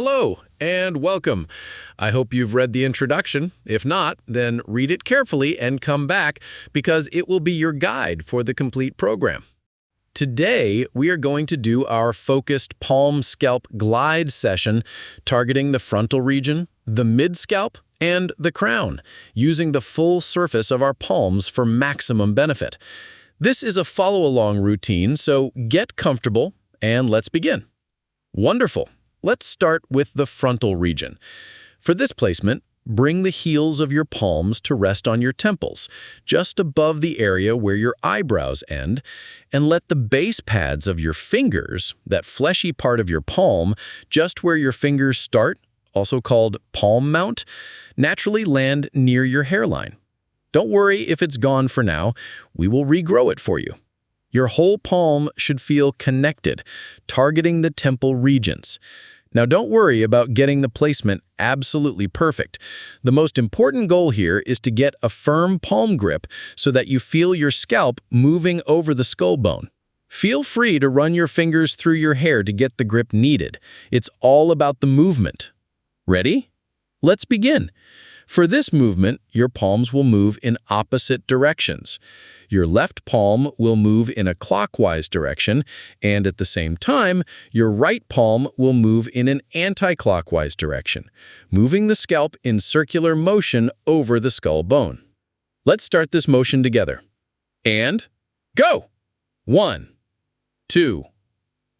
Hello and welcome. I hope you've read the introduction. If not, then read it carefully and come back because it will be your guide for the complete program. Today, we are going to do our focused Palm Scalp Glide session targeting the frontal region, the mid-scalp, and the crown, using the full surface of our palms for maximum benefit. This is a follow-along routine, so get comfortable and let's begin. Wonderful. Let's start with the frontal region. For this placement, bring the heels of your palms to rest on your temples, just above the area where your eyebrows end, and let the base pads of your fingers, that fleshy part of your palm, just where your fingers start, also called palm mount, naturally land near your hairline. Don't worry if it's gone for now. We will regrow it for you. Your whole palm should feel connected, targeting the temple regions. Now don't worry about getting the placement absolutely perfect. The most important goal here is to get a firm palm grip so that you feel your scalp moving over the skull bone. Feel free to run your fingers through your hair to get the grip needed. It's all about the movement. Ready? Let's begin. For this movement, your palms will move in opposite directions. Your left palm will move in a clockwise direction, and at the same time, your right palm will move in an anti-clockwise direction, moving the scalp in circular motion over the skull bone. Let's start this motion together. And go! 1, 2.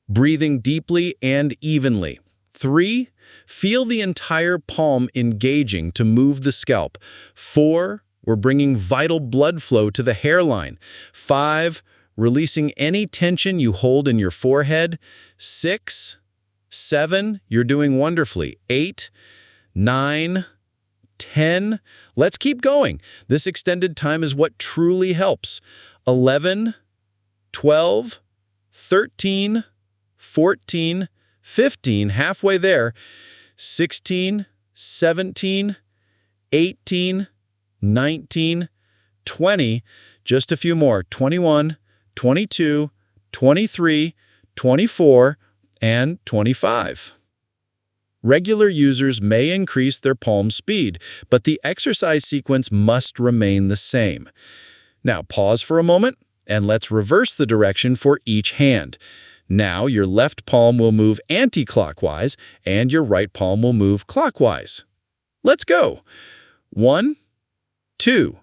Breathing deeply and evenly. 3. Feel the entire palm engaging to move the scalp. 4. We're bringing vital blood flow to the hairline. 5. Releasing any tension you hold in your forehead. 6. 7. You're doing wonderfully. 8. 9. 10. Let's keep going. This extended time is what truly helps. 11. 12. 13. 14. 15, halfway there, 16, 17, 18, 19, 20, just a few more, 21, 22, 23, 24, and 25. Regular users may increase their palm speed, but the exercise sequence must remain the same. Now pause for a moment, and let's reverse the direction for each hand. Now your left palm will move anti-clockwise and your right palm will move clockwise. Let's go. 1, 2,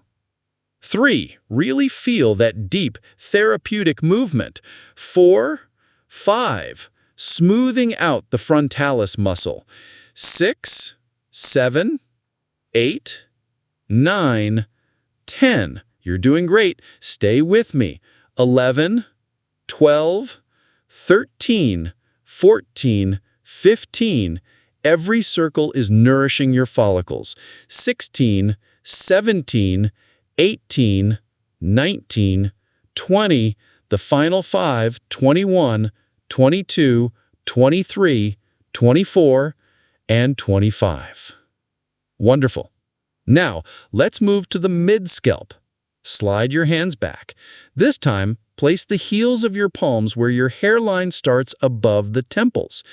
3. Really feel that deep, therapeutic movement. 4, 5. Smoothing out the frontalis muscle. 6, 7, 8, 9, 10. You're doing great. Stay with me. 11, 12, 13, 14, 15. Every circle is nourishing your follicles. 16, 17, 18, 19, 20. The final 5, 21, 22, 23, 24, and 25. Wonderful. Now, let's move to the mid-scalp. Slide your hands back. This time, place the heels of your palms where your hairline starts above the temples.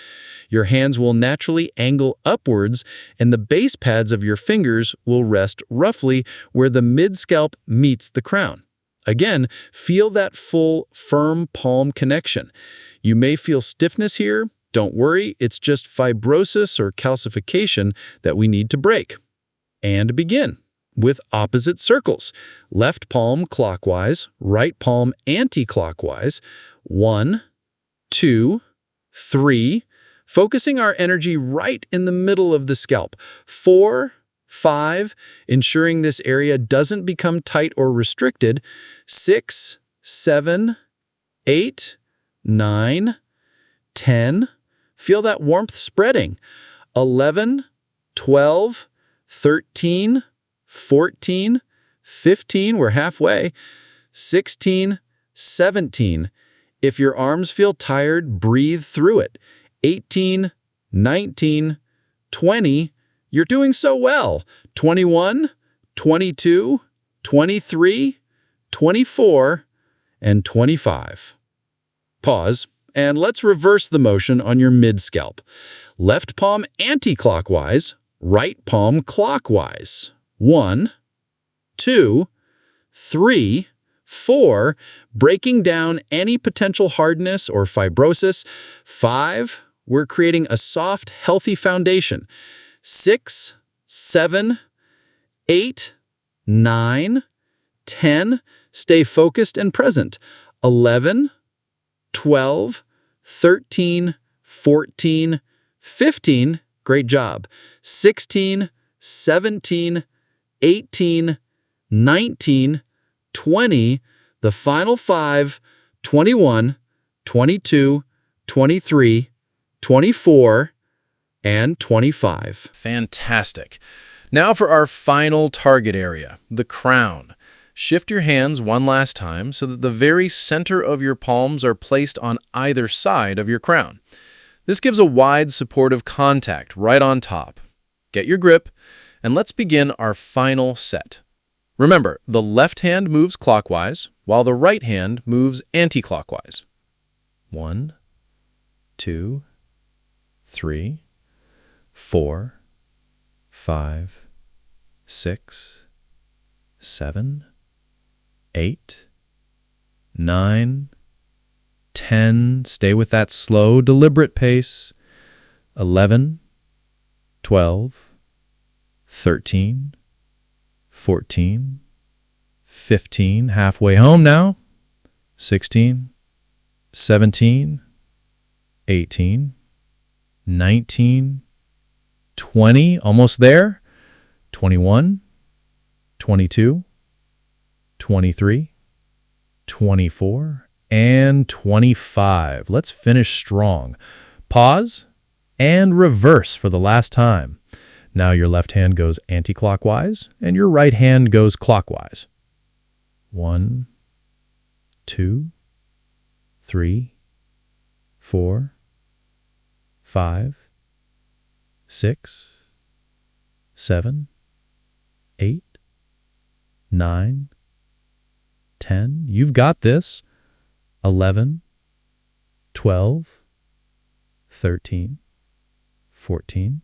Your hands will naturally angle upwards, and the base pads of your fingers will rest roughly where the mid-scalp meets the crown. Again, feel that full, firm palm connection. You may feel stiffness here. Don't worry, it's just fibrosis or calcification that we need to break. And begin. With opposite circles. Left palm clockwise, right palm anti-clockwise. 1, 2, 3. Focusing our energy right in the middle of the scalp. 4, 5. Ensuring this area doesn't become tight or restricted. 6, 7, 8, 9, 10. Feel that warmth spreading. 11, 12, 13, 14, 15, we're halfway, 16, 17. If your arms feel tired, breathe through it. 18, 19, 20, you're doing so well. 21, 22, 23, 24, and 25. Pause And let's reverse the motion on your mid-scalp. Left palm anti-clockwise, right palm clockwise. 1, 2, 3, 4, breaking down any potential hardness or fibrosis. 5, we're creating a soft, healthy foundation. 6, 7, 8, 9, 10, stay focused and present. 11, 12, 13, 14, 15, great job. 16, 17, 18, 19, 20, the final 5, 21, 22, 23, 24, and 25. Fantastic. Now for our final target area, the crown. Shift your hands one last time so that the very center of your palms are placed on either side of your crown. This gives a wide supportive contact right on top. Get your grip, and let's begin our final set. Remember, the left hand moves clockwise, while the right hand moves anti-clockwise. 1, 2, 3, 4, 5, 6, 7, 8, 9, 10. Stay with that slow, deliberate pace. 11, 12, 13, 14, 15. Halfway home now. 16, 17, 18, 19, 20. Almost there. 21, 22, 23, 24, and 25. Let's finish strong. Pause and reverse for the last time. Now your left hand goes anti-clockwise and your right hand goes clockwise. 1, 2, 3, 4, 5, 6, 7, 8, 9, 10. You've got this. 11, 12, 13, 14,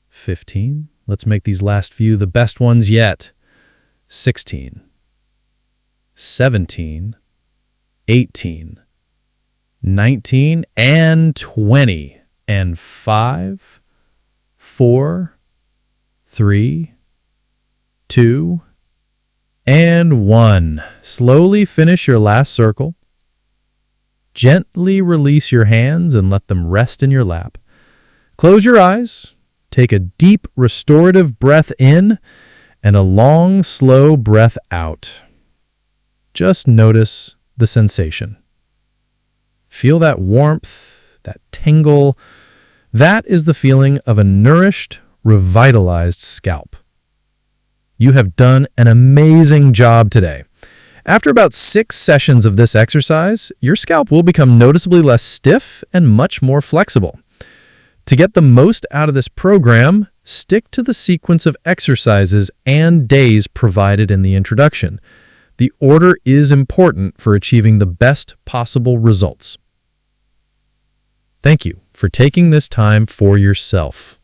15. Let's make these last few the best ones yet. 16, 17, 18, 19, and 20. And 5, 4, 3, 2, and 1. Slowly finish your last circle. Gently release your hands and let them rest in your lap. Close your eyes. Take a deep restorative breath in and a long, slow breath out. Just notice the sensation. Feel that warmth, that tingle. That is the feeling of a nourished, revitalized scalp. You have done an amazing job today. After about 6 sessions of this exercise, your scalp will become noticeably less stiff and much more flexible. To get the most out of this program, stick to the sequence of exercises and days provided in the introduction. The order is important for achieving the best possible results. Thank you for taking this time for yourself.